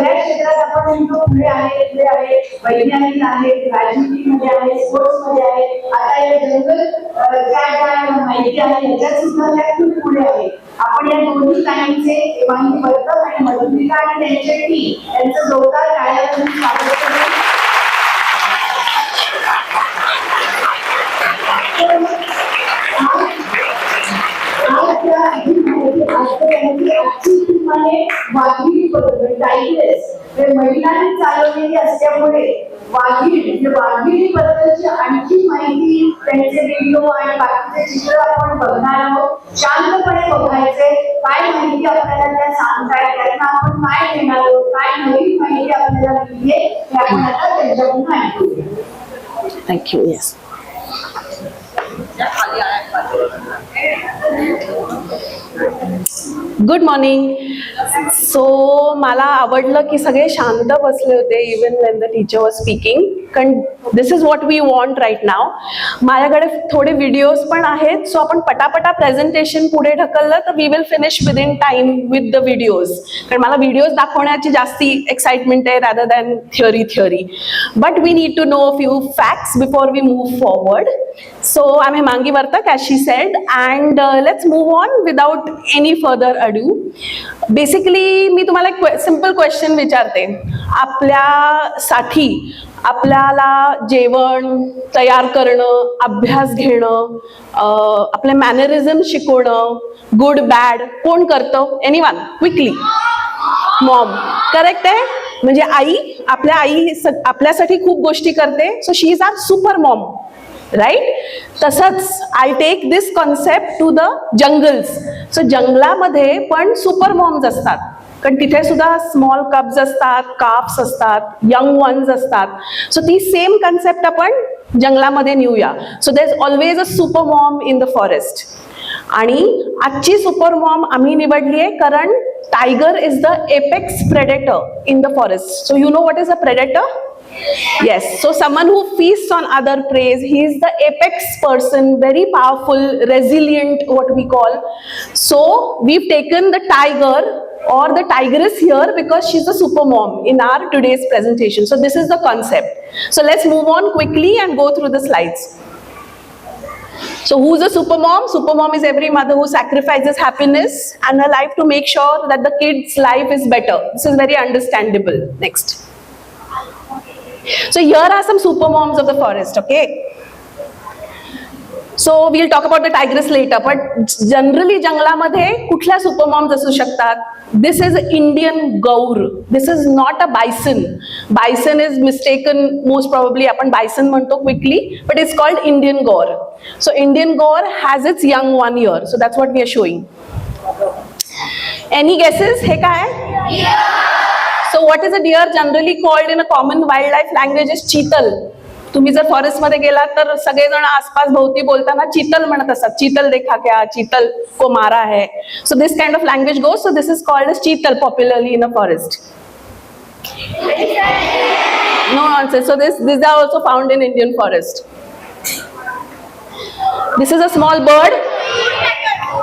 सगळ्या क्षेत्रात आपण म्हणतो पुढे आहे, वैज्ञानिक आहे, राजनीतीमध्ये आहे, स्पोर्ट्स मध्ये आहे, आता या जंगल काय माहिती आहे याच्यात सुद्धा त्या खूप पुढे आहे. आपण या दोन्ही लाईनचे माहिती वर्तक आणि मधुलिका आणि त्यांचे टीम यांचं जोरदार टाळ्यातून स्वागत करतो. महिलांनी चालवलेली असल्यामुळे वाघिणी बद्दलची आणखी माहिती, त्यांचे व्हिडिओ आणि बाकीचे चित्र आपण बघणार आहोत. शांतपणे बघायचे, काय माहिती आपल्याला त्या सांगतायत, त्यांना आपण काय घेणार आहोत, काय नवीन माहिती आपल्याला मिळते हे आपण आता त्यांच्याकडून ऐकूया. Thank you. Yes. Good morning. So मला आवडलं की सगळे शांत बसले होते even when the teacher was speaking, कारण this is what we want right now. माझ्याकडे थोडे व्हिडिओज पण आहेत, सो आपण पटापटा प्रेझेंटेशन पुढे ढकललं तर we will finish within time with the videos, कारण मला व्हिडिओज दाखवण्याची जास्ती एक्साइटमेंट आहे rather than theory. But we need to know few facts before we move forward. So I'm Hemangi Vartak, as she said, and let's move on without any further ado. Basically, मी तुम्हाला एक simple question विचारते. आपल्यासाठी आपल्याला जेवण तयार करणं, अभ्यास घेणं, आपले मॅनरिझम शिकवणं, गुड बॅड कोण करतं? एनीवन? क्विकली. मॉम. करेक्ट आहे. म्हणजे आई आपल्यासाठी खूप गोष्टी करते. So she is are super mom, right? तसंच I take this concept to the jungles. So जंगलामध्ये पण सुपर मॉम्स असतात, कारण तिथे सुद्धा स्मॉल कब्स असतात, काफ्स असतात, यंग वन्स असतात. सो ती सेम कन्सेप्ट आपण जंगलामध्ये नेऊया. So there is always a super mom in the forest. आणि आजची सुपर मॉम आम्ही निवडली आहे कारण tiger is the apex predator in the forest. So you know what is a predator? Yes, so someone who feasts on other prey, he is the apex person, very powerful, resilient, what we call. So we've taken the tiger or the tigress here because she's a super mom in our today's presentation. So this is the concept. So let's move on quickly and go through the slides. So who's a super mom? Super mom is every mother who sacrifices happiness and her life to make sure that the kid's life is better. This is very understandable. Next. So here are some super moms of the forest, okay? So we'll talk about the tigress later, but generally जंगलामध्ये कुठल्या super moms असू शकतात? This is Indian gaur. This is not a bison. Bison is mistaken, most probably आपण bison म्हणतो quickly, but it's called Indian gaur. So Indian gaur has its young one here. So that's what we are showing. Any guesses? हे काय? So what is a deer generally called in a common wildlife language is चीतल. तुम्ही जर forest मध्ये गेलात तर सगळेजण आसपास भोवती बोलताना चीतल म्हणत असतात. चीतल देखा क्या, चीतल को मारा है. So this kind of language goes. So this is called as चीतल popularly in a forest. No nonsense. So these are also found in Indian forest. This is a small bird.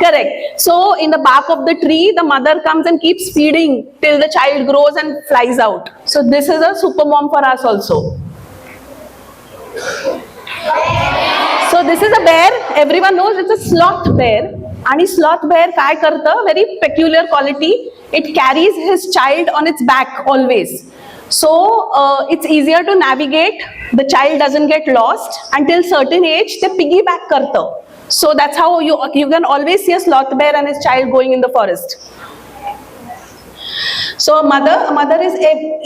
Correct. So in the bark of the tree, the mother comes and keeps feeding till the child grows and flies out. So this is a super mom for us also. So this is a bear. Everyone knows it's a sloth bear. And sloth bear काय करतं? Very peculiar quality. It carries his child on its back always. So it's easier to navigate. The child doesn't get lost until certain age. ते piggyback करतं. So that's how you can always see a sloth bear and his child going in the forest. So a mother is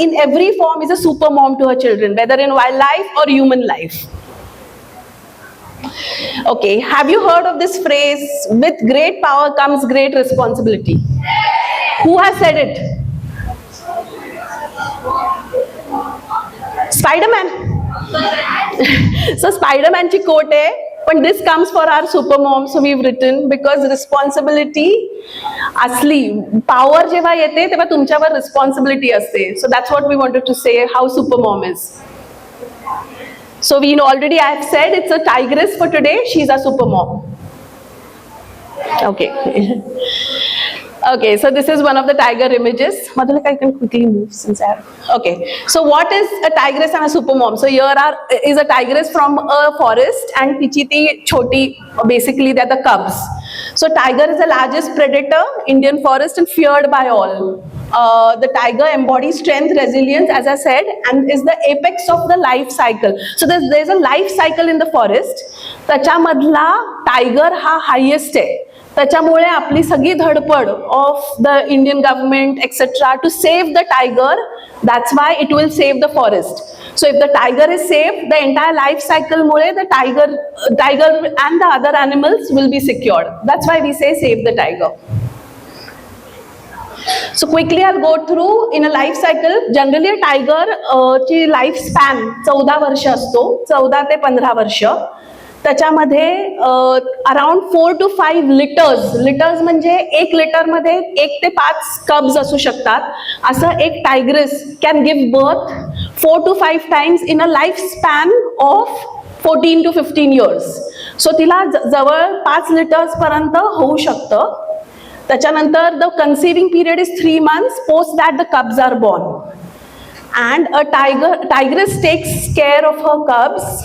in every form is a super mom to her children, whether in wildlife or human life. Okay, have you heard of this phrase, with great power comes great responsibility? Who has said it? Spider-Man. So Spider-Man ची quote आहे. But this comes for our super mom, so we've written, because responsibility असली, power जेव्हा येते तेव्हा तुमच्यावर responsibility असते. So that's what we wanted to say, how super mom is. So already I have said it's a tigress for today. She's a super mom. Okay. Okay, so this is one of the tiger images. Madhulika, I can quickly move since I have. Okay, so what is a tigress and a supermom? So here is a tigress from a forest and tichi ti choti, basically they're the cubs. So tiger is the largest predator, Indian forest, and feared by all. The tiger embodies strength, resilience, as I said, and is the apex of the life cycle. So there's a life cycle in the forest. त्याच्यामधला tiger हा highest आहे. त्याच्यामुळे आपली सगळी धडपड of the Indian government etcetera to save the tiger, that's why it will save the forest. So if the tiger is safe, the entire life सायकलमुळे the tiger and the other animals will be secured. That's why we say save the tiger. So quickly I'll go through in a life cycle. Generally a tiger ची life span 14 वर्ष असतो, 14 ते 15 वर्ष. त्याच्यामध्ये around 4 to 5 litres म्हणजे 1 लिटरमध्ये 1 ते 5 कब्स असू शकतात. असं एक tigress can give birth 4 to 5 times in a life span of 14 to 15 years. So तिला जवळ 5 लिटर्स पर्यंत होऊ शकतं. त्याच्यानंतर the conceiving period is 3 months. Post that the cubs are born. And a tigress takes care of her cubs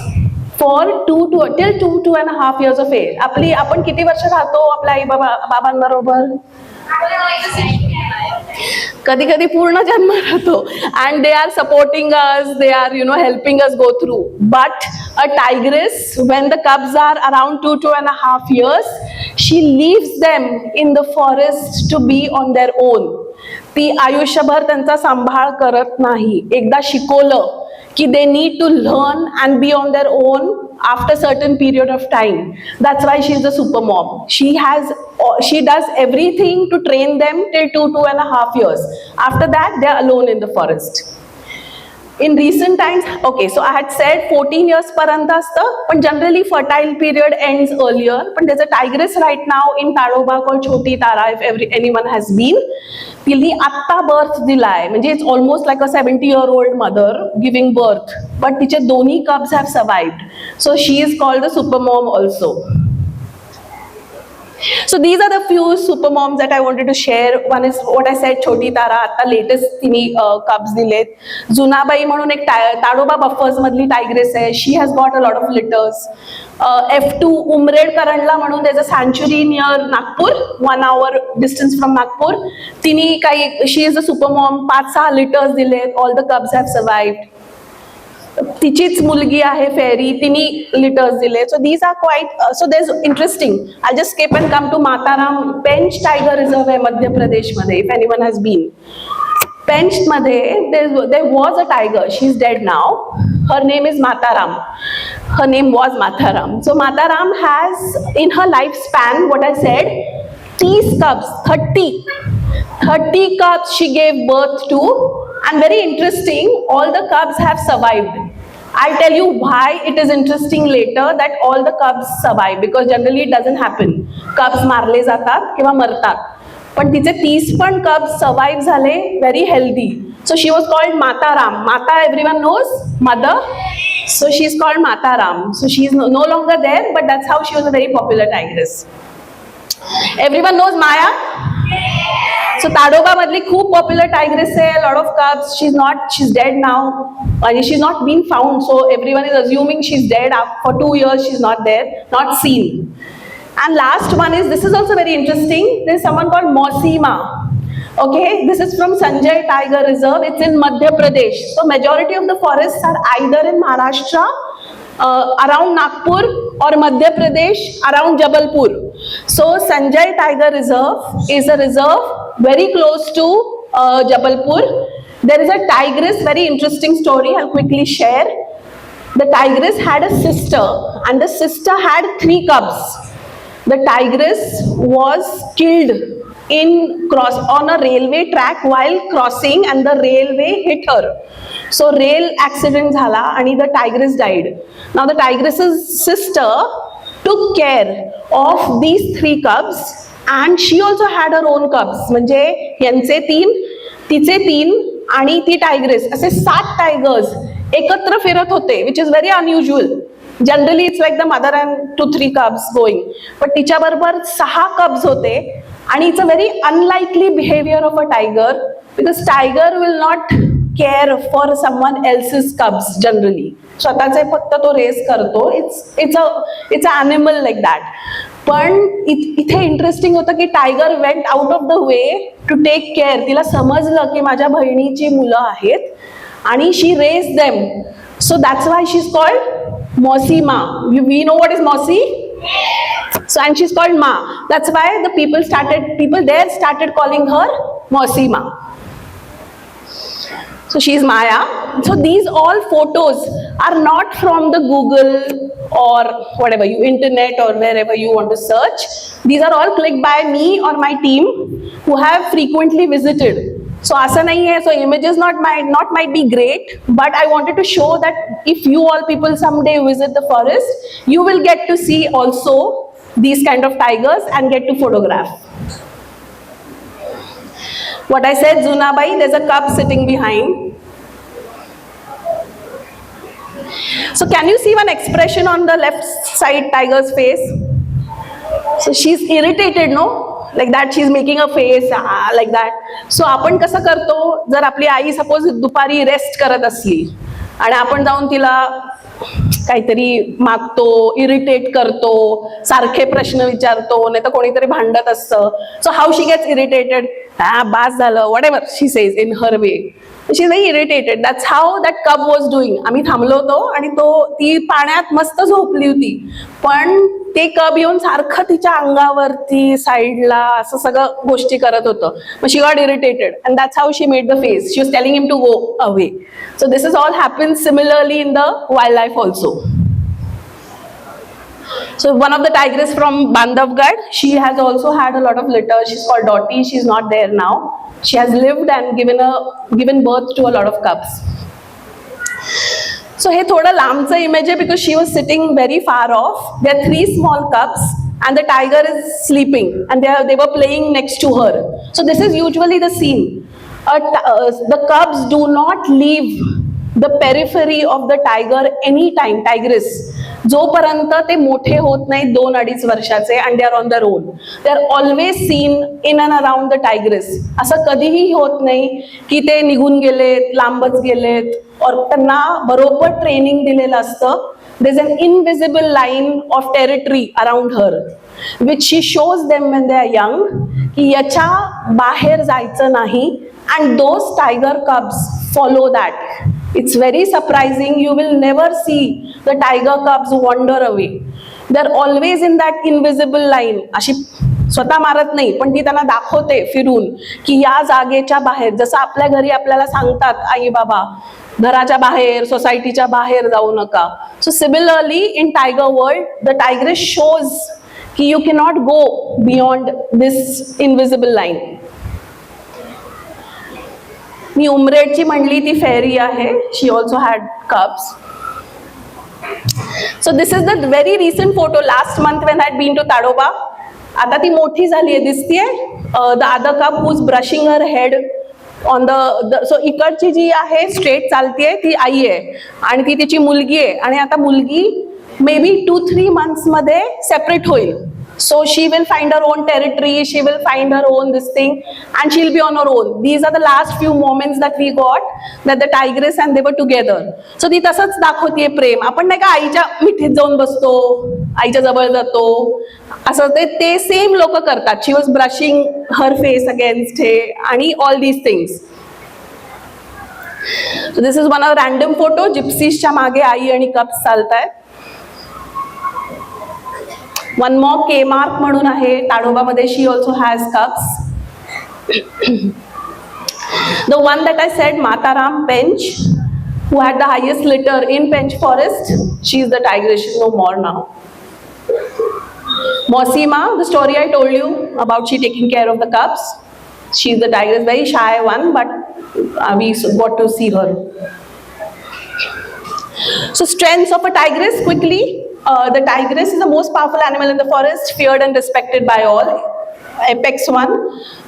for 2.5 years of age. आपण किती वर्ष राहतो आपल्या आई बाबांबरोबर? कधी कधी पूर्ण जन्म राहतो. And they are supporting us, they are helping us go through. But a tigress when the cubs are around 2.5 years, she leaves them in the forest to be on their own. ती आयुष्यभर त्यांचा सांभाळ करत नाही. एकदा शिकवलं कि they need to learn and be on their own after certain period of time. That's why she is a super mom. She does everything to train them till 2.5 years. After that, they are alone in the forest. In recent times, okay, so I had said 14 years पर्यंत असतं, पण generally fertile period ends earlier. But there's a tigress right now in Tadoba called Choti Tara, if anyone has been. तिने आत्ता birth दिलाय, म्हणजे it's almost like a 70-year-old mother giving birth. But तिचे दोन्ही कब्स have survived. So she is called the super mom also. So these are the few super moms that I wanted to share. One is what I said, Choti Tara, आता latest तिने cubs दिलेत. जुनाबाई म्हणून एक Tadoba buffers मधली tigress आहे. She has got a lot of litters. F2 Umred Karhandla म्हणून there's a sanctuary near Nagpur, 1 hour distance from Nagpur. तिने काही, she is a super mom, 5-6 litters दिलेत. All the cubs have survived. तिचीच मुलगी आहे फेरी, तिने लिटर्स दिले. So these are quite, so there is interesting. I just skip and come to Mataram. Pench tiger reserve आहे मध्य प्रदेशमध्ये, if anyone has been. Pench मध्ये there was a tiger, she is dead now. Her name is Mataram. Her name was Mataram. So Mataram has in her life span, what I said, 30 cubs, 30 cubs she gave birth to. And very interesting, all the cubs have survived. I'll tell you why it is interesting later that all the cubs survive, because generally it doesn't happen. Cubs मारले जातात किंवा मरतात. पण तिचे 30 पण cubs survive झाले, very healthy. So she was called Mataram. Mata, everyone knows, mother. So she is called Mataram. So she is no longer there, but that's how she was a very popular tigress. Everyone knows Maya? So Tadoba मधली खूप popular tigress आहे. Lot of कब्स. she's dead now. आणि she's not been found, so everyone is assuming she's dead. For 2 years she's not there, not seen. And last one is, this is also very interesting. There's someone called Mosima. Okay, this is from Sanjay Tiger Reserve. It's in Madhya Pradesh. So majority of the forests are either in Maharashtra, around Nagpur, or Madhya Pradesh around Jabalpur. So Sanjay Tiger Reserve is a reserve very close to Jabalpur. There is a tigress, very interesting story I'll quickly share. The tigress had a sister and the sister had 3 cubs. The tigress was killed on a railway track while crossing, and the railway hit her. So rail accident झाला आणि the tigress died. Now the tigress's sister took care of these 3 cubs and she also had her own cubs. म्हणजे यांचे 3, तिचे 3 आणि ती tigress, असे 7 tigers एकत्र फिरत होते, which is very unusual. Generally it's like the mother and 2-3 cubs going. पण तिच्या बरोबर 6 cubs होते आणि it's a very unlikely behaviour of a tiger, because tiger will not care for someone else's cubs generally. स्वतःचे फक्त तो raise करतो. It's a animal like that. पण इथे इंटरेस्टिंग होतं की tiger went out of the way to take care. तिला समजलं की माझ्या बहिणीची मुलं आहेत आणि she raise them. So that's why she is called Mausi Maa. We know what is mossy? So and she's called Ma. That's why the people there started calling her Mausi Ma. So she's Maya. So these all photos are not from the Google or whatever internet or wherever you want to search. These are all clicked by me or my team who have frequently visited. So asa nahi hai, so images not might be great, but I wanted to show that if you all people someday visit the forest, you will get to see also these kind of tigers and get to photograph. What I said, Zunabai, there's a cub sitting behind. So can you see one expression on the left side tiger's face? So she's irritated, no? Like that, she's making a face like that. So आपण कसं करतो, जर आपली I suppose दुपारी rest करत असली आणि आपण जाऊन तिला काहीतरी मागतो, इरिटेट करतो, सारखे प्रश्न विचारतो, नाही तर कोणीतरी भांडत असतं. सो हाऊ शी गेट्स इरिटेटेड, बास झालं, what ever she says in her way. She is very irritated. That's how that कब वॉज डुईंग. आम्ही थांबलो होतो आणि ती पाण्यात मस्त झोपली होती, पण ते कब येऊन सारखं तिच्या अंगावरती साईडला असं सगळं गोष्टी करत होतं. मग she got irritated and that's how she made the face. She was telling him to go away. So this is all happens similarly in the wildlife also. So one of the tigress from Bandhavgarh, she has also had a lot of litter. She's called Dottie. She's not there now. She has lived and given birth to a lot of cubs. So हे थोडं लांबचं image आहे because she was sitting very far off. There are 3 small cubs and the tiger is sleeping and they were playing next to her. So this is usually the scene. The cubs do not leave the periphery of the tiger anytime. Tigress जोपर्यंत ते मोठे होत नाही 2-2.5 वर्षाचे and they are on their own, they are always seen in and around the tigress. असं कधीही होत नाही की ते निघून गेलेत, लांबच गेलेत, और त्यांना बरोबर ट्रेनिंग दिलेलं असतं. There is an invisible line of territory around her which she shows them when they are young की याच्या बाहेर जायचं नाही. And those tiger cubs follow that. It's very surprising. You will never see the tiger cubs wander away. They're always in that invisible line. अशी स्वतः मारत नाही, पण ती त्यांना दाखवते फिरून की या जागेच्या बाहेर, जसं आपल्या घरी आपल्याला सांगतात आई बाबा घराच्या बाहेर, सोसायटीच्या बाहेर जाऊ नका. So similarly in tiger world, the tigress shows की you cannot go beyond this invisible line. मी उमरेडची म्हणली ती फेरी आहे. She also had cubs. So this is the very recent photo last month when I been to Tadoba. आता ती मोठी झाली आहे दिसतीये. The other cub who's brushing her head on the so इकडची जी आहे स्ट्रेट चालतीये ती आई आहे आणि ती तिची मुलगी आहे आणि आता मुलगी मे बी 2-3 months मध्ये सेपरेट होईल. So she will find her own territory, she will find her own this thing and she'll be on her own. These are the last few moments that we got that the tigress and they were together. So ती तसंच दाखवतीये प्रेम. आपण नाही का आईच्या मिठीत जाऊन बसतो, आईच्या जवळ जातो, असं ते सेम लोक करतात. She was brushing her face against हे आणि all these things. So this is one of random photo. Gypsiesच्या मागे आई आणि कप्स चालतायत. वन मोर के मार्क म्हणून आहे ताडोबामध्ये. She also has cubs. The one that I said, Mataram Pench, who had the highest litter in Pench forest, she is the tigress. She is no more now. Mosima, the story I told you about, she taking care of the cubs. She is the tigress, very shy one, but we got to see her. So strengths of a tigress quickly. The tigress is the most powerful animal in the forest, feared and respected by all. Apex one.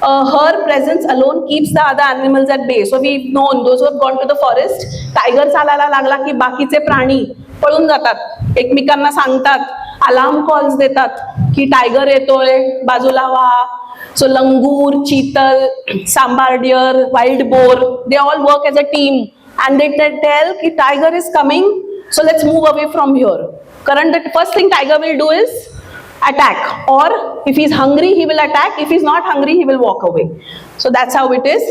Her presence alone keeps the other animals at bay. So we've known, those who have gone to the forest, tiger चालायला लागला की बाकीचे प्राणी पळून जातात, एकमेकांना सांगतात, alarm calls देतात की टायगर येतोय, बाजूला व्हा. So langur, cheetal, sambar deer, wild boar, they all work as a team and they tell ki tiger is coming, so let's move away from here. Current, the first thing tiger will do is attack, or if he's hungry he will attack, if he's not hungry he will walk away. So that's how it is.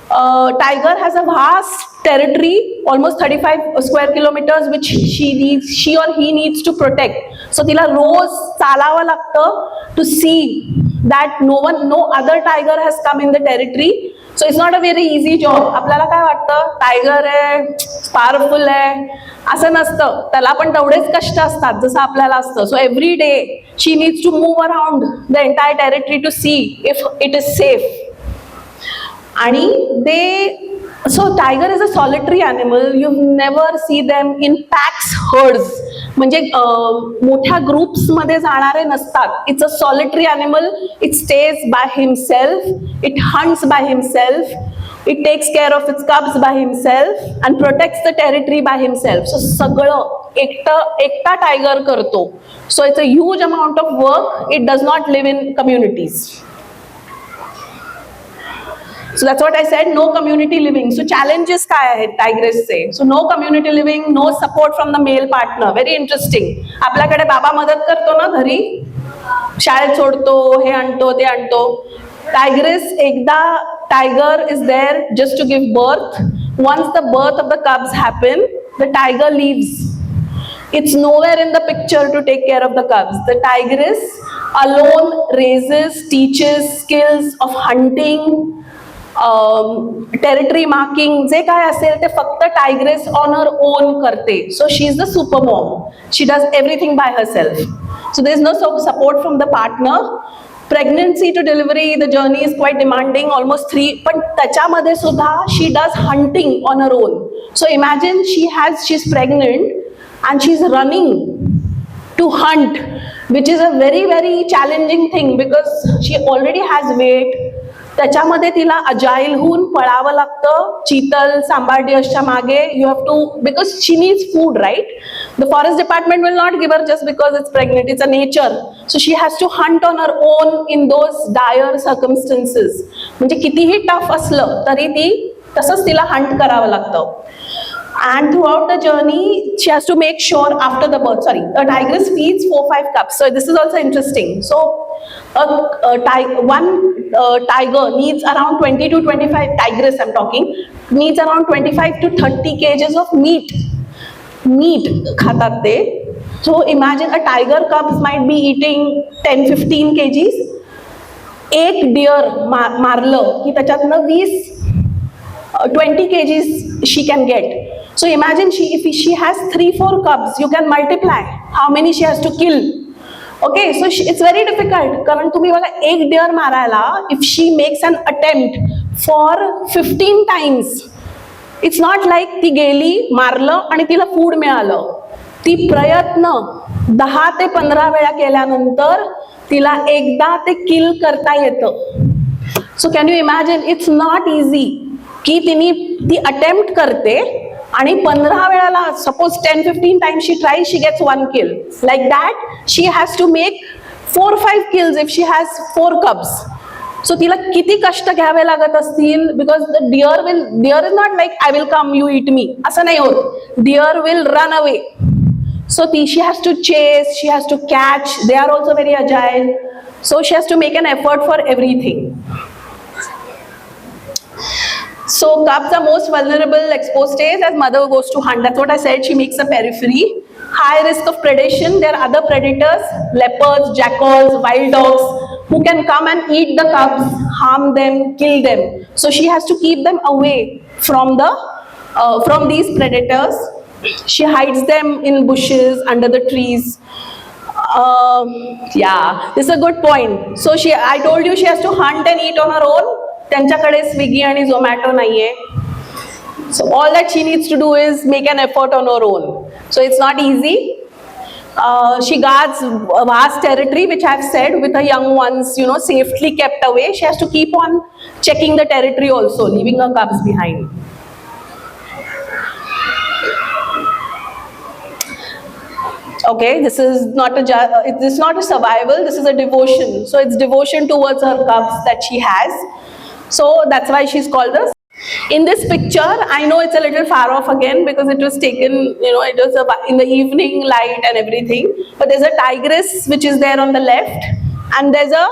Tiger has a vast territory, almost 35 square kilometers, which she or he needs to protect. So tila roz चालावा लागतं to see that no other tiger has come in the territory. So it's not a very easy job. आपल्याला काय वाटतं, tiger आहे, powerful आहे, असं नसतं. त्याला पण तेवढेच कष्ट असतात जसं आपल्याला असतं. So every day she needs to move around the entire territory to see if it is safe. आणि so tiger is a solitary animal. You never see them in packs, herds. म्हणजे मोठ्या ग्रुप्स मध्ये जाणारे नसतात. It's a solitary animal. It stays by himself, it hunts by himself, it takes care of its cubs by himself and protects the territory by himself. So सगळं एकटा tiger करतो. So it's a huge amount of work. It does not live in communities. So that's what I said, no community living. So challenges काय आहेत टायग्रेसचे? So no community living, no support from the male partner. Very interesting. आपल्याकडे बाबा मदत करतो ना घरी, शाळेत सोडतो, हे आणतो ते आणतो. Tigress, एकदा tiger is there just to give birth. Once the birth of the cubs happen, the tiger leaves. It's nowhere in the picture to take care of the cubs. The tigress alone raises, teaches skills of hunting, territory marking, जे काय असेल ते फक्त tigress on her own करते. So she is the super mom. She does everything by herself. So there is no support from the partner. Pregnancy to delivery, the journey is quite demanding, almost 3. पण त्याच्यामध्ये सुद्धा she does hunting on her own. So imagine she is pregnant and she is running to hunt, which is a very very challenging thing because she already has weight. त्याच्यामध्ये तिला agile होऊन पळावं लागतं. चीतल, सांबार डिअर्सच्या मागे you have to, because she needs food, right? The forest department will not give her just because it's pregnant. It's a nature. So she has to hunt on her own in those dire circumstances. म्हणजे कितीही tough असलं तरी ती तसंच तिला Hunt करावं लागतं. And throughout the journey, she has to make sure after the birth, a tigress feeds 4-5 cubs. So this is also interesting. So one tiger needs around 20 to 25, tigress I'm talking, needs around 25 to 30 kgs of meat. Meat khatat te. So imagine a tiger cubs might be eating 10-15 kgs. एक deer मारलं की त्याच्यातनं 20 kgs she can get. So imagine if she has 3-4 cubs, you can multiply how many she has to kill. Okay, so it's very difficult. कारण तुम्ही बघा, एक deer मारायला, if she makes an attempt for 15 times, it's not like ती गेली, मारलं आणि तिला फूड मिळालं. ती प्रयत्न 10 ते 15 वेळा केल्यानंतर तिला एकदा ते किल करता येतं. So can you imagine, it's not easy की ती अटेम्प्ट करते आणि 15 वेळाला, suppose 10-15 times she try, she gets 1 kill. Like that she has to make 4-5 kills if she has 4 cubs. So तिला किती कष्ट घ्यावे लागत असतील, because the deer is not like I will come you eat me, असं नाही होत. Deer will run away. So she has to chase, she has to catch. They are also very agile. So she has to make an effort for everything. So cubs are most vulnerable, exposed stage as mother goes to hunt. That's what I said. She makes a periphery. High risk of predation. There are other predators, leopards, jackals, wild dogs, who can come and eat the cubs, harm them, kill them. So she has to keep them away from these predators. She hides them in bushes, under the trees. Yeah, this is a good point. So I told you she has to hunt and eat on her own. त्यांच्याकडे Swiggy आणि झोमॅटो नाहीये. So all that she needs to do is make an effort on her own. So it's not easy. She guards a vast territory, which I've said, with her young ones, safely kept away. She has to keep on checking the territory also, leaving her cubs behind. Okay, this is not this is not a survival, this is a devotion. So it's devotion towards her cubs that she has. So that's why she's called this. In this picture, I know it's a little far off again because it was taken, it was in the evening light and everything. But there's a tigress which is there on the left, and there's a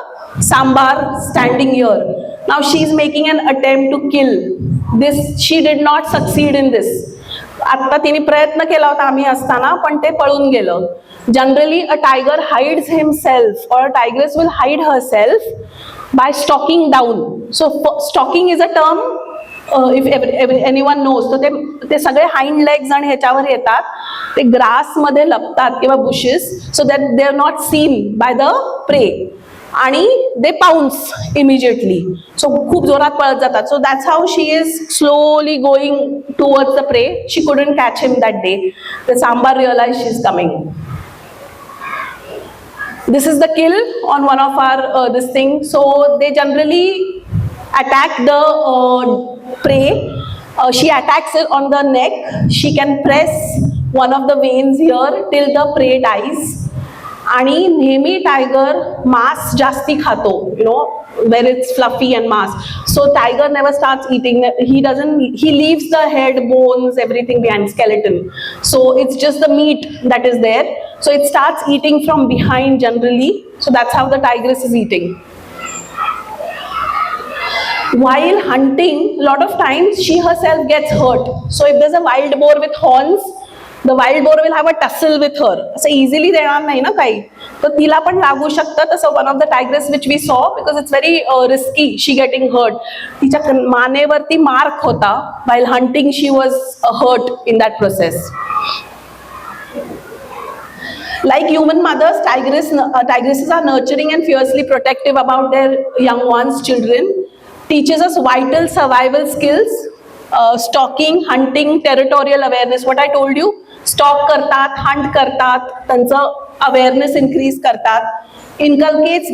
sambar standing here. Now she's making an attempt to kill this. She did not succeed in this. आता तिने प्रयत्न केला होता आम्ही असताना, पण ते पळून गेलं. Generally, a tiger hides himself, or a tigress will hide herself by stalking down. So stalking is a term, if anyone knows. So ते सगळे हाइंड लेग्स आणि ह्याच्यावर येतात, ते ग्रास मध्ये लपतात किंवा bushes, so that they are not seen by the prey, आणि दे पाउन्स इमिजिएटली. सो खूप जोरात पळत जातात. So that's how she is slowly going towards the prey. She couldn't catch him that day. The sambar realise she is coming. This is the kill on one of our this thing. So they generally attack the prey. She attacks it on the neck. She can press one of the veins here till the prey dies. आणि नेहमी tiger मांस जास्ती खातो, where it's fluffy and mass. So tiger never starts eating. He leaves the head, bones, everything behind, skeleton. So it's just the meat that is there. So it starts eating from behind generally. So that's how the tigress is eating. While hunting, a lot of times she herself gets hurt. So if there's a wild boar with horns, the wild boar will have a tussle with her. असं easily देणार नाही ना काही, तर तिला पण लागू शकतं. तसं one of the tigress which we saw, because it's very risky, she getting hurt. तिच्या मानेवरती मार्क होता. While hunting she was hurt in that process. Like human mothers, tigresses are nurturing and fiercely protective about their young ones, children. Teaches us vital survival skills. Stalking, hunting, territorial awareness. What I told you, stock करतात, Hunt करतात, त्यांचं awareness increase करतात. Inculcates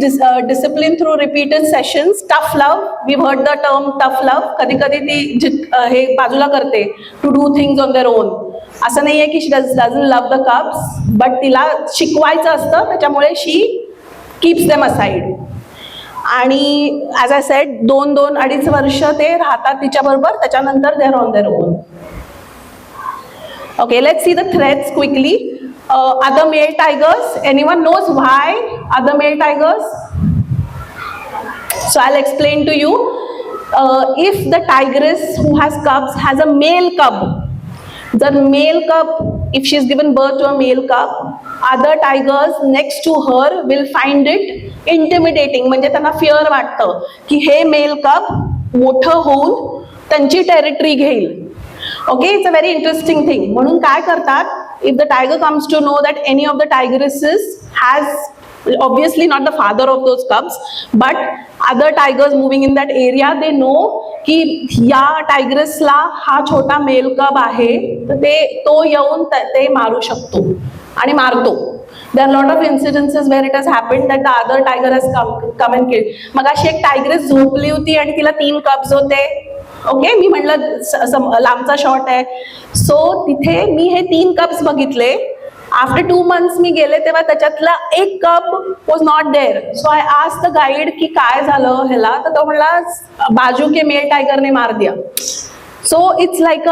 discipline through repeated sessions. Tough love, we've heard the term tough love. कधी कधी ती हे बाजूला करते to do things on their own. असं नाहीये की she doesn't love the cubs, but तिला शिकवायचं असतं, त्याच्यामुळे she keeps them aside. आणि as I said, 2-2.5 वर्ष ते राहतात तिच्याबरोबर, त्याच्यानंतर they are on their own. Okay, let's see the threats quickly. Other male tigers. Anyone knows why other male tigers? So I'll explain to you. If the tigress who has cubs has a male cub, the male cub, if she is given birth to a male cub, other tigers next to her will find it intimidating. म्हणजे त्यांना fear वाटतं की हे male cub मोठं होऊन त्यांची territory घेईल. Okay, it's a very interesting thing. म्हणून काय करतात, if the tiger comes to know that any of the tigresses has, obviously not the father of those cubs, but other tigers moving in that area, they know की या tigressला हा छोटा male cub आहे, तर तो येऊन ते मारू शकतो आणि मारतो. There are a lot of incidences where it has happened that the other tiger has come and killed. मग अशी एक tigress झोपली होती आणि तिला 3 cubs होते. ओके, मी म्हटलं लांबचा शॉट आहे. सो तिथे मी हे 3 कप्स बघितले. आफ्टर 2 months मी गेले तेव्हा त्याच्यातला एक cup was not there. So I asked the guide की काय झालं ह्याला, तर तो म्हणला बाजू के मेल टायगरने मार दिया. So it's like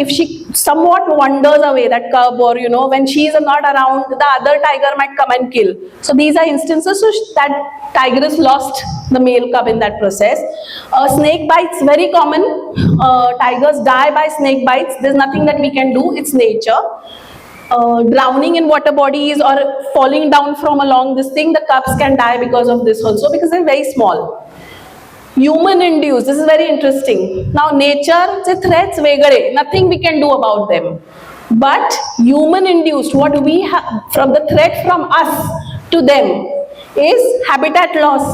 if she somewhat wanders away, that cub, or when she is not around, the other tiger might come and kill. So these are instances. So that tigress lost the male cub in that process. Snake bites, very common. Tigers die by snake bites. There's nothing that we can do. It's nature. Drowning in water bodies or falling down from a long this thing, the cubs can die because of this also, because they're very small. Human induced, this is very interesting. Now nature's threats वेगळे, nothing we can do about them. But human induced, what we have from the threat from us to them is habitat loss.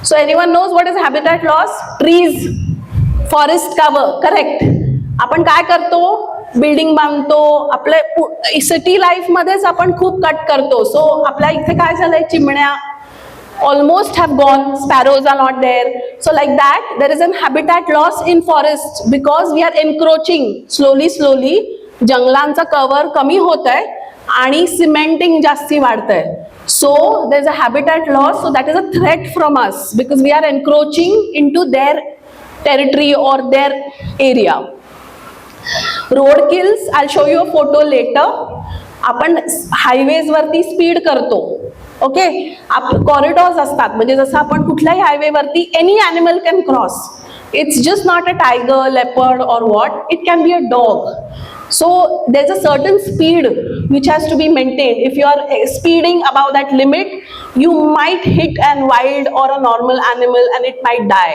So anyone knows what is habitat loss? Trees, forest cover, correct. आपण काय करतो, building बांधतो, आपल्या city life मध्येच आपण खूप cut करतो. सो आपल्या इथे काय झालंय, चिमण्या almost have gone, sparrows are not there. So like that, there is an habitat loss in forests because we are encroaching slowly. जंगलांचा कव्हर कमी होत आहे आणि सिमेंटिंग जास्ती वाढतंय. So there is a habitat loss, so that is a threat from us because we are encroaching in to their territory or their area. Road kills, I show you a photo later. आपण highways वरती speed करतो, okay. Corridors असतात, म्हणजे जसं आपण कुठल्याही highway वरती any animal can cross. It's just not a tiger, leopard or what, it can be a dog. So there's a certain speed which has to be maintained. If you are speeding above that limit, you might hit a wild or a normal animal and it might die.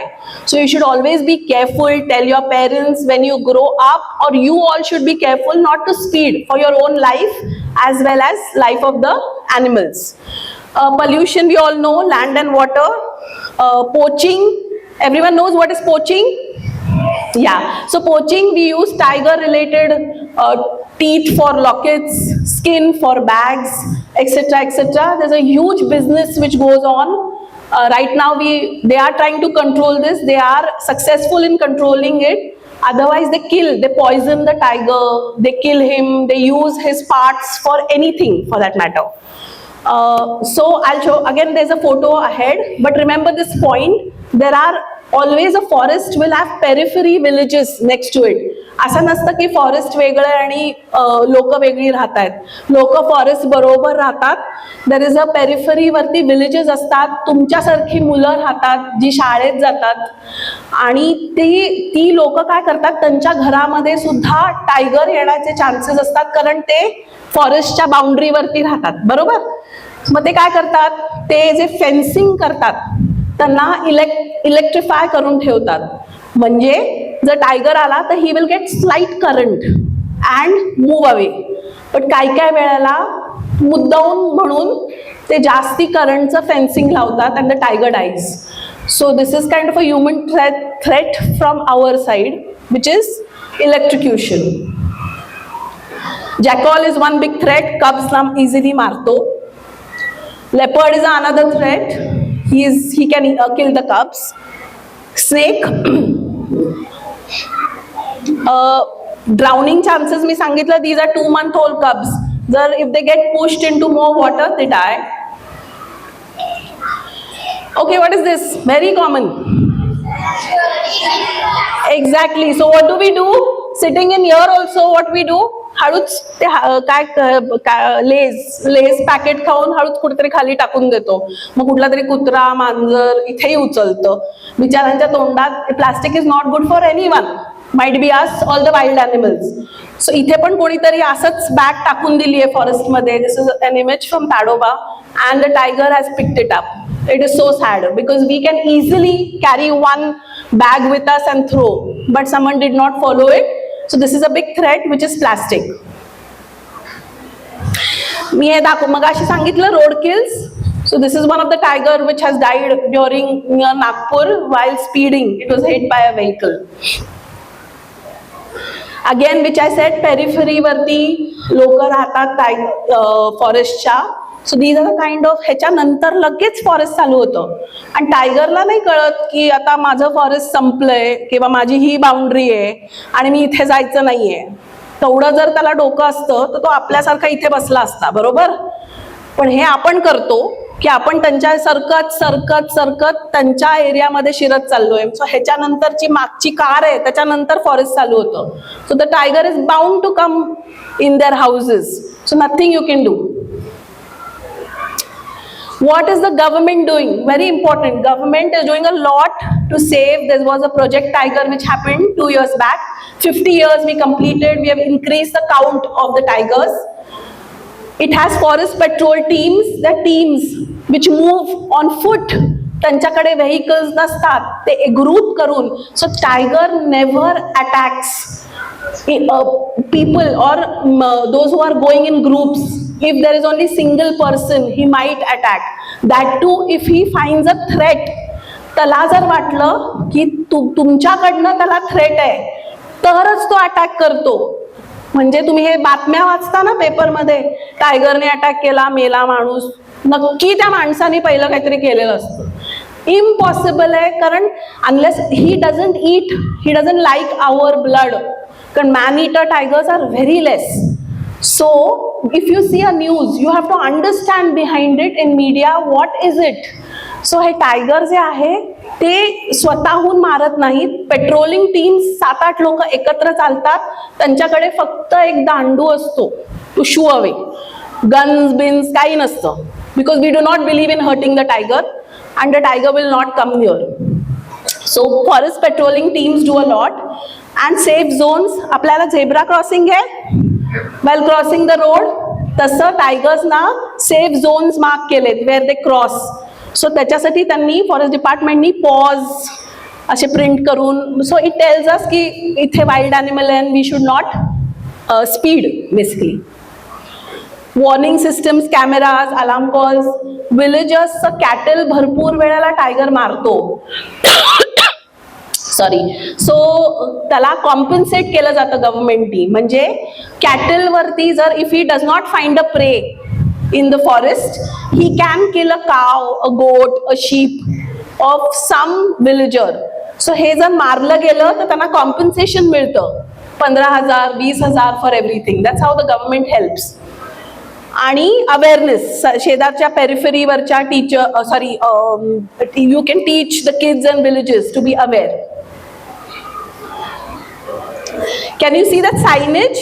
So you should always be careful. Tell your parents when you grow up, or you all should be careful not to speed for your own life as well as life of the animals. Pollution, we all know, land and water. Poaching, everyone knows what is poaching? Yeah, so poaching, we use tiger related teeth for lockets, skin for bags, etc, etc. There's a huge business which goes on. Right now they are trying to control this. They are successful in controlling it. Otherwise they poison the tiger, they kill him, they use his parts for anything for that matter. So I'll show again, there's a photo ahead, but remember this point, there are always a forest will have periphery villages next to it. असं नसतं की forest वेगळं आणि लोक वेगळी राहतात. लोक forest बरोबर राहतात. देर इज अ पेरिफरी वरती विलेजेस असतात, तुमच्यासारखी मुलं राहतात जी शाळेत जातात, आणि ती लोक काय करतात, त्यांच्या घरामध्ये सुद्धा टायगर येण्याचे चान्सेस असतात, कारण ते फॉरेस्टच्या बाउंड्रीवरती राहतात, बरोबर. मग ते काय करतात, ते जे फेन्सिंग करतात त्यांना इलेक्ट्रिफाय करून ठेवतात. म्हणजे जर टायगर आला तर he will get slight current and move away. पण काय वेळेला मुद्दाऊन म्हणून ते जास्ती करंटचं फेन्सिंग लावतात and the tiger dies. So this is kind of a human threat from our side which is electrocution. Jackal is one big threat, कब्सला इझिली मारतो. Leopard is another threat, he can kill the cubs. Snake, drowning chances मी सांगितलं, these are 2-month-old cubs. जर if they get pushed into more water, they die. Okay, what is this? Very common. Exactly. So what do we do? Sitting in here also, what we do? हळूच ते काय less packet खाऊन हळूच कुठेतरी खाली टाकून देतो. मग कुठला तरी कुत्रा, मांजर इथेही उचलतं. बिचारांच्या तोंडात plastic is not good for anyone, might be us all the wild animals. So इथे पण कोणीतरी असंच बॅग टाकून दिली आहे फॉरेस्टमध्ये. This is an image from Tadoba and the tiger has picked it up. It is so sad because we can easily carry one bag with us and throw, but someone did not follow it. So this is a big threat which is plastic. मी हे मगाशी सांगितलं road kills. So this is one of the tiger which has died during near Nagpur while speeding. It was hit by a vehicle. Again, which I said, periphery वरती लोक राहतात फॉरेस्टच्या. So these are the kind of, ह्याच्यानंतर लगेच forest चालू होतं आणि टायगरला नाही कळत की आता माझं फॉरेस्ट संपलंय किंवा माझी ही बाउंड्री आहे आणि मी इथे जायचं नाहीये. तेवढं जर त्याला डोकं असतं तर तो आपल्यासारखा इथे बसला असता, बरोबर. पण हे आपण करतो की आपण त्यांच्या सरकत त्यांच्या एरियामध्ये शिरत चाललोय. सो ह्याच्यानंतरची मागची कार आहे त्याच्यानंतर फॉरेस्ट चालू होतं. So the tiger is bound to come in there houses. So nothing you can do. What is the government doing? Very important. Government is doing a lot to save. There was a Project Tiger which happened 2 years back. 50 years we completed. We have increased the count of the tigers. It has forest patrol teams. The teams which move on foot. त्यांच्याकडे vehicles नसतात. ते group करून. So tiger never attacks people or those who are going in groups. If there is only single person, he might attack. That too, if he finds a threat, त्याला जर वाटलं की तुमच्याकडनं त्याला थ्रेट आहे तरच तो अटॅक करतो. म्हणजे तुम्ही हे बातम्या वाचता ना पेपरमध्ये, टायगरने अटॅक केला, मेला माणूस, नक्की त्या माणसाने पहिलं काहीतरी केलेलं असतं. इम्पॉसिबल आहे, कारण unless he doesn't eat, he doesn't like our blood. कारण man eater tigers are very less. So if you see a news, you have to understand behind it in media what is it. So हे tiger जे आहे ते स्वतःहून मारत नाहीत. Patrolling teams 7-8 लोक एकत्र चालतात, त्यांच्याकडे फक्त एक दांडू असतो टू शू अवे. गन्स बिन्स काही नसतं, because we do not believe in hurting the tiger and the tiger will not come here. So forest patrolling teams do a lot and safe zones. आपल्याला झेब्रा क्रॉसिंग आहे while crossing the road, तसं टायगर्सना safe zones mark केलेत where they cross. So त्याच्यासाठी त्यांनी forest डिपार्टमेंटनी paws असे print करून, सो इट टेल्स अस की इथे वाईल्ड ॲनिमल आहे, we should not speed basically. Warning systems, cameras, alarm calls. Villagers cattle भरपूर वेळेला टायगर मारतो. सॉरी. सो त्याला कॉम्पन्सेट केलं जातं गव्हर्नमेंटनी. म्हणजे कॅटलवरती जर if he does not find a prey in the forest, he can kill a cow, a goat, a sheep of some villager. So हे जर मारलं गेलं तर त्यांना कॉम्पन्सेशन मिळतं 15,000, 20,000 for everything. That's how the government helps. आणि awareness, शेजारच्या पेरिफेरीवरच्या teacher you can teach the kids and villages to be aware. Can you see that signage?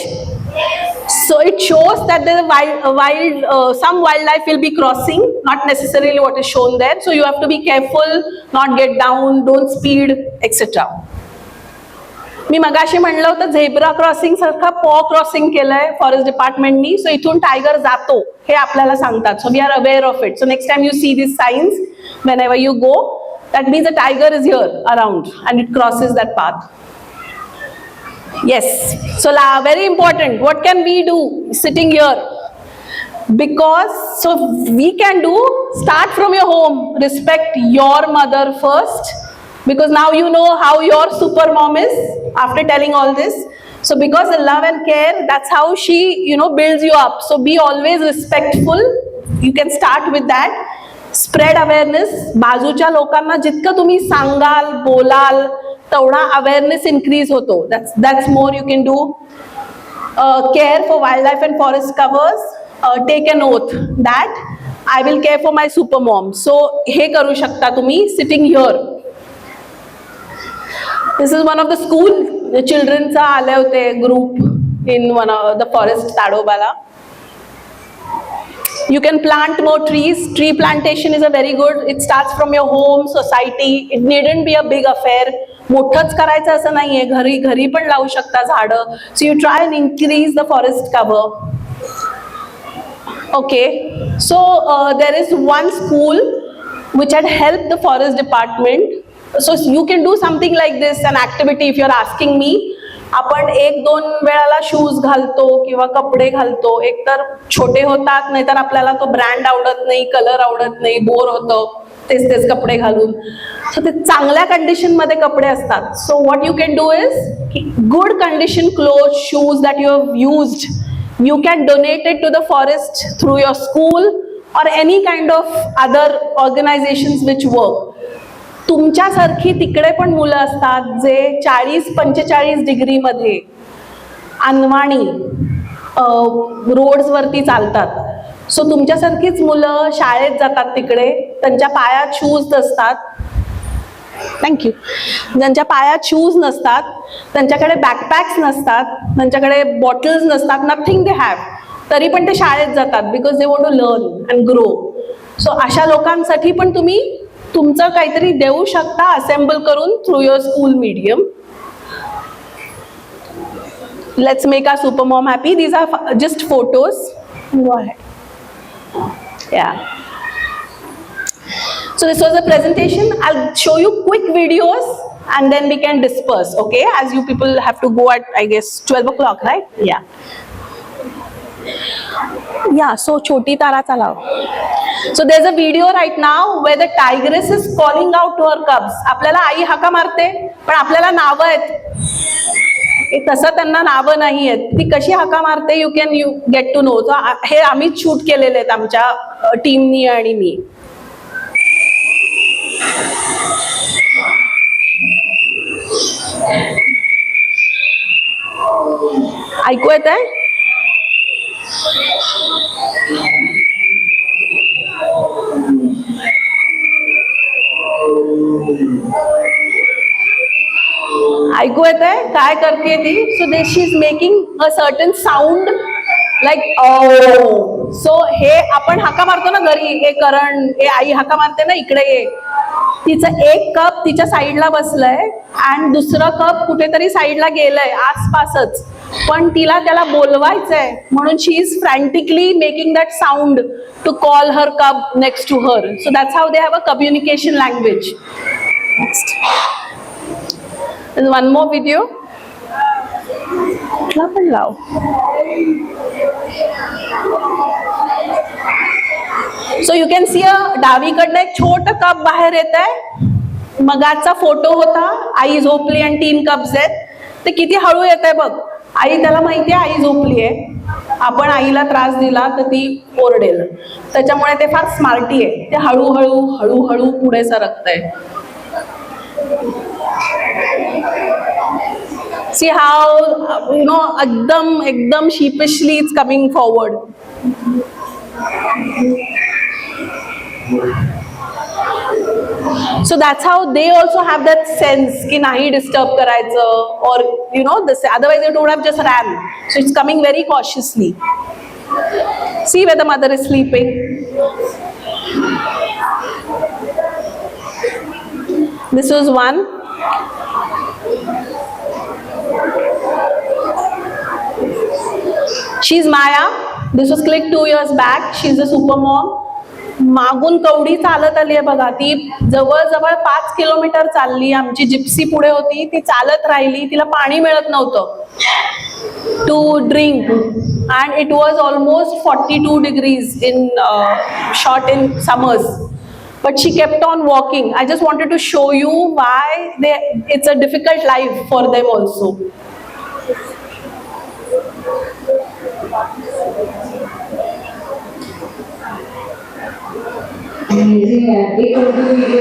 So it shows that there are some wildlife will be crossing, not necessarily what is shown there. So you have to be careful, not get down, don't speed, etc. मी मगाशी म्हणलं होतं zebra crossing सारखा पॉ crossing केलंय forest डिपार्टमेंटनी. सो इथून tiger जातो हे आपल्याला सांगतात. So we are aware of it. So next time you see this signs whenever you go, that means a tiger is here around and it crosses that path. Yes, so very important. What can we do sitting here? Because so we can do, start from your home. Respect your mother first, because now you know how your super mom is after telling all this. So because the love and care, that's how she builds you up. So be always respectful. You can start with that. Spread awareness. बाजूच्या लोकांना जितकं तुम्ही सांगाल, बोलाल, तेवढा awareness increase होतो. That's more you can do. Care for wildlife and forest covers. Take an oath that I will care for my super mom. So हे करू शकता तुम्ही sitting here. This is one of the school childrenचा आले होते group in one of the forest ताडोबाला. You can plant more trees. Tree plantation is a very good. It starts from your home, society. It needn't be a big affair. मोठंच करायचं असं नाहीये. घरी पण लावू शकता झाडं. So you try and increase the forest cover. Okay. So there is one school which had helped the forest department. So you can do something like this, an activity if you're asking me. आपण 1-2 वेळाला shoes घालतो किंवा कपडे घालतो. एकतर छोटे होतात, नाहीतर आपल्याला तो ब्रँड आवडत नाही, कलर आवडत नाही, बोर होतं तेच कपडे घालून. सो ते चांगल्या कंडिशन मध्ये कपडे असतात. So what you can do is good condition cloth, shoes that you have used, you can donate it to the forest through your school or any kind of other organisations which work. तुमच्यासारखी तिकडे पण मुलं असतात जे 40-45 डिग्रीमध्ये अनवाणी रोड्सवरती चालतात. सो तुमच्यासारखीच मुलं शाळेत जातात तिकडे, त्यांच्या पायात शूज नसतात. थँक्यू. ज्यांच्या पायात शूज नसतात, त्यांच्याकडे बॅकपॅक्स नसतात, त्यांच्याकडे बॉटल्स नसतात, नथिंग दे हॅव, तरी पण ते शाळेत जातात because they want to learn and grow. So अशा लोकांसाठी पण तुम्ही तुमचं काहीतरी देऊ शकता असेंबल करून through your school medium. Let's make our super mom happy. These are just photos. Go ahead. Yeah. So this was a presentation. I'll show you quick videos and then we can disperse. Okay, as you people have to go at I guess 12 o'clock, right? Yeah. Yeah. So Choti Tara Talao. So there's a video right now where the tigress is calling out to her cubs. आपल्याला आई हाका मारते, पण आपल्याला नावं आहेत. तसं त्यांना नावं नाही आहेत. ती कशी हाका मारते यू गेट टू नो. हे आम्हीच शूट केलेले आहेत आमच्या टीमनी आणि मी. ऐकू येत आहे? ऐकू येत आहे काय करते ती? So they she is making a certain sound like oh. So हे आपण हाका मारतो ना घरी, हे करण, हे आई हाका मारते ना इकडे ये. तिचं एक कप तिच्या साईडला बसलंय आणि दुसरं कप कुठेतरी साईडला गेलंय आसपासच, पण तिला त्याला बोलवायचंय म्हणून she is frantically making that sound to call her cub next to her. So that's how they have a communication language. Next one more video. कुठला पण लाव. सो यू कॅन सी डावीकडनं एक छोट कप बाहेर येत आहे. मगाचा फोटो होता, आई झोपली आणि 3 कप्स आहेत. ते किती हळू येत आहे बघ. आई त्याला माहितीये आई झोपली आहे, आपण आईला त्रास दिला तर ती ओरडेल, त्याच्यामुळे ते फार स्मार्टी आहे. ते हळूहळू हळूहळू पुढे सरकतंय. See how एकदम sheepishly it's coming forward. So that's how they also have that sense ki nahi disturb करायचं, or this, otherwise it would have just ran. So it's coming very cautiously. See where the mother is sleeping. This was one. She's Maya. This was clicked 2 years back. She's a super mom. मागून कवडी चालत आली आहे बघा. ती जवळजवळ 5 kilometre चालली. आमची Gypsy पुढे होती, ती चालत राहिली. तिला पाणी मिळत नव्हतं to drink, and it was almost 42 degrees in short in summers. But she kept on walking. I just wanted to show you why it's a difficult life for them also.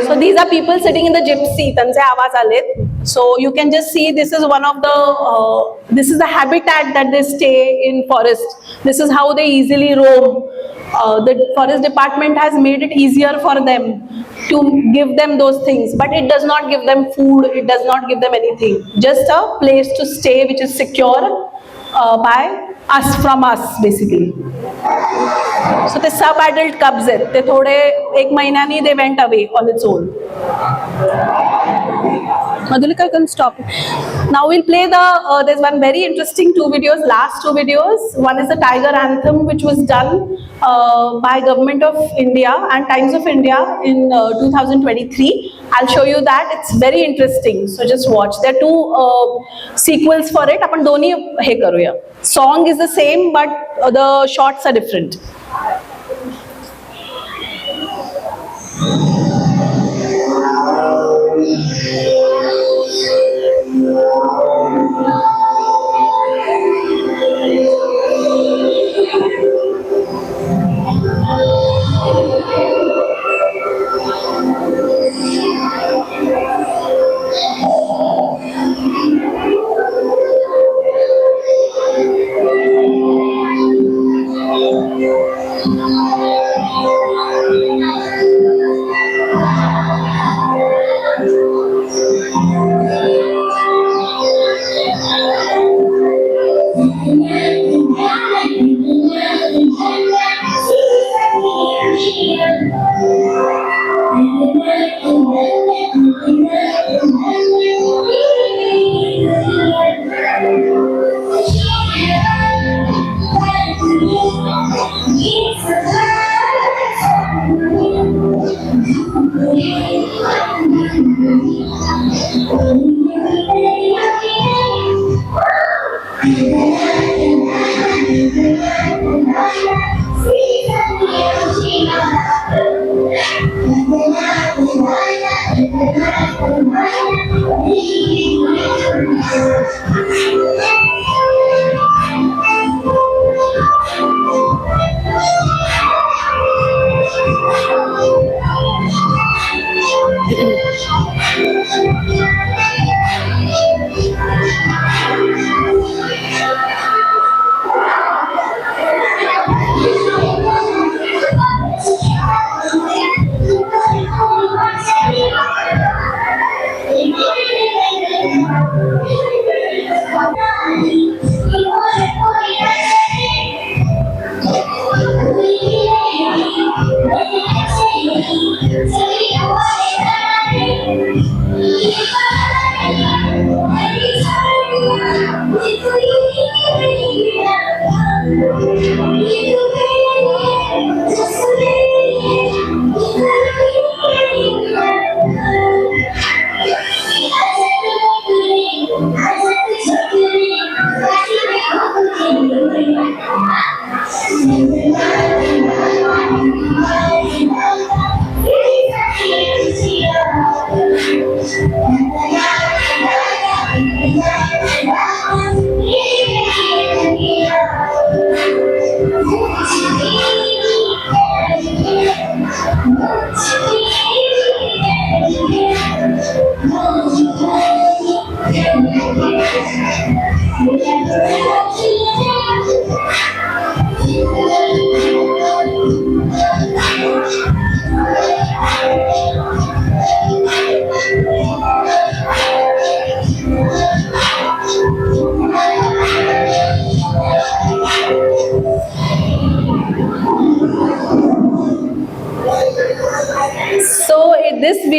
So these are people sitting in the gypsy. त्यांचे आवाज आलेत. So you can just see this is one of the this is the habitat that they stay in forest. This is how they easily roam. The forest department has made it easier for them to give them those things, but it does not give them food, it does not give them anything, just a place to stay which is secure by us, from us basically. So the sub adult cubs आहेत, ते थोडे 1 महिन्यानी they went away on its own. Madhulika, you can stop. Now we'll play there's one very interesting 2 videos, last 2 videos. One is the Tiger Anthem, which was done by Government of India and Times of India in 2023. I'll show you that. It's very interesting. So just watch. There are 2 sequels for it. आपण दोन्ही हे करूया. Song is the same, but the shots are different.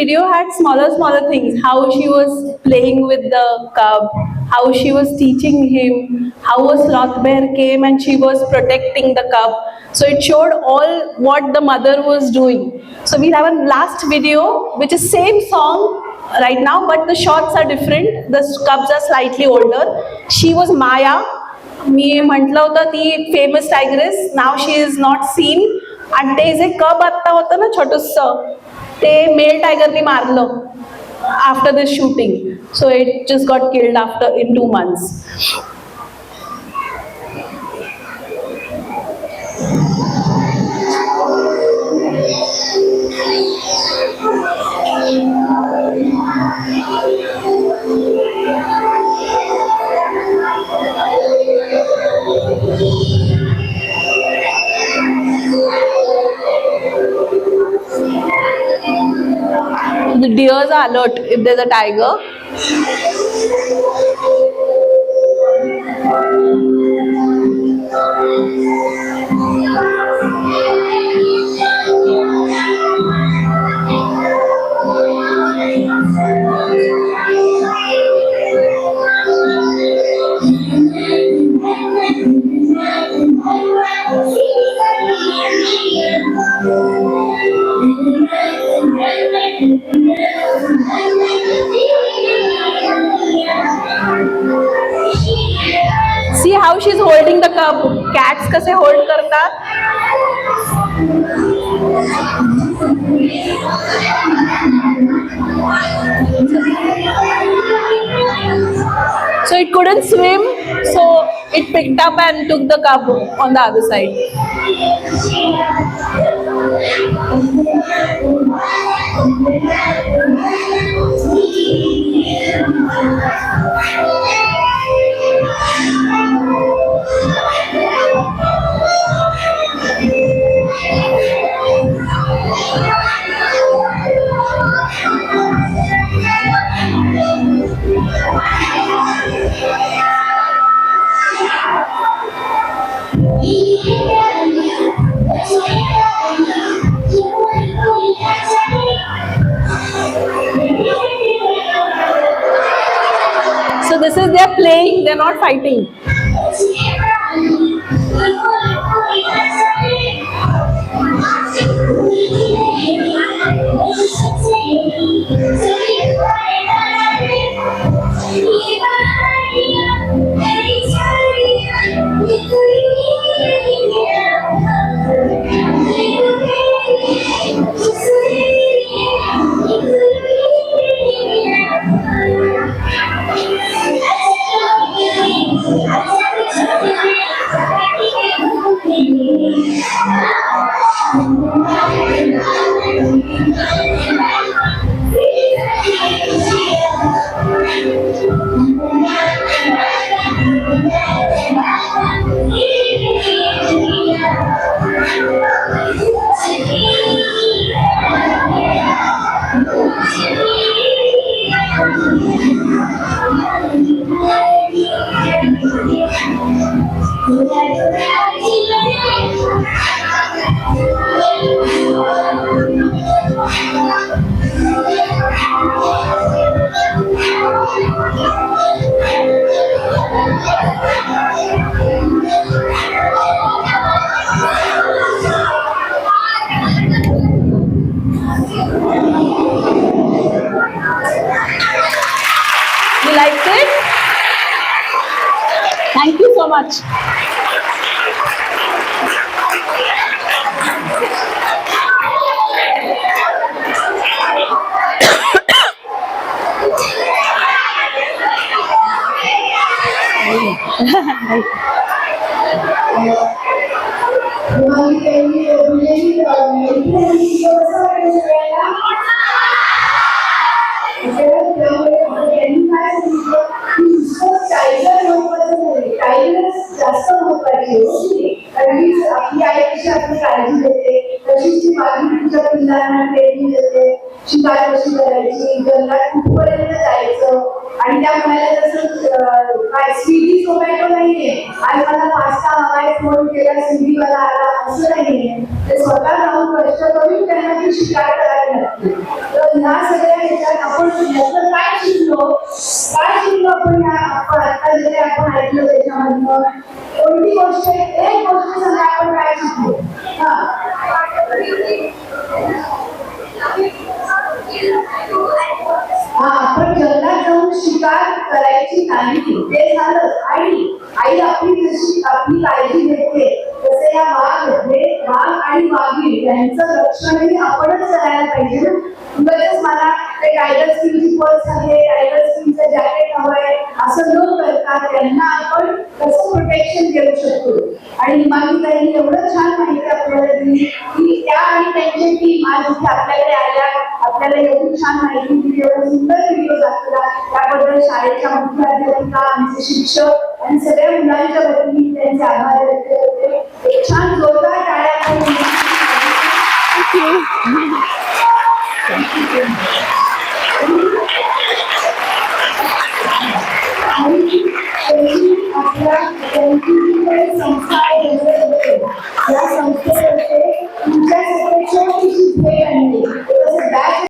video had smaller things. How she was playing with the cub, how she was teaching him, how a sloth bear came and she was protecting the cub. So it showed all what the mother was doing. So we have a last video which is same song right now, but the shots are different. The cubs are slightly older. She was Maya. मी म्हटलं होतं ती famous tigress. Now she is not seen. आणि ते जे कब आत्ता होतं ना छोटंसं, ते मेल टायगरनी मारलं after this shooting. So it just got killed after in 2 months. The deers are alert if there's a tiger. See how she's holding the cub. Cats कसे hold करतात. So it couldn't swim, so it picked up and took the cub on the other side. So this is they're playing, they're not fighting. You liked it? Thank you so much. जास्त महत्वाची आपली आईची आपली काळजी देते, तशीच ती माझी तुझ्या पिल्लांना ट्रेनिंग देते, शिकार कशी करायची, जंगलात कुठपर्यंत जायचं, आणि त्या म्हणाल्या तसं काय स्विगी झोमॅटो नाहीये आणि मला पास्ता हवाय फोन केला स्विगी वाला आला असं नाहीये. ते स्वतः जाऊन कष्ट करून त्यांना ती शिकार करायला लागते. तर ह्या सगळ्या ह्याच्यात आपण याचं काय शिकलो आपण आपण आता जे आपण ऐकलं त्याच्यामधनं कोणती गोष्ट एक गोष्ट सांगा आपण काय शिकलो. आपण जंगलात जाऊन शिकार करायची नाही ते झालं. आई आपली जशी आपली काळजी घेते तसे या वाघ आणि वाघीण यांचं रक्षणही आपणच करायला पाहिजे ना. उगाच मला ते टायगर स्किनची पर्स आहे टायगर स्किनचं जॅकेट हवंय असं न करता त्यांना आपण कसं प्रोटेक्शन देऊ शकतो. आणि हिमामीताईंनी एवढं छान माहिती आपल्याला दिली की त्या आणि त्यांची टीम आज इथे आपल्याकडे आल्या आपल्याला एवढी छान माहिती दिली एवढा सुंदर व्हिडिओ दाखवला त्याबद्दल शाळेच्या मुख्याध्यापिका आमचे शिक्षक आणि सगळ्या मुलांच्या वतीने त्यांचे आभार व्यक्त करते. एक छान जोरदार टाळ्या आपण आपल्या संस्था आहे या संस्था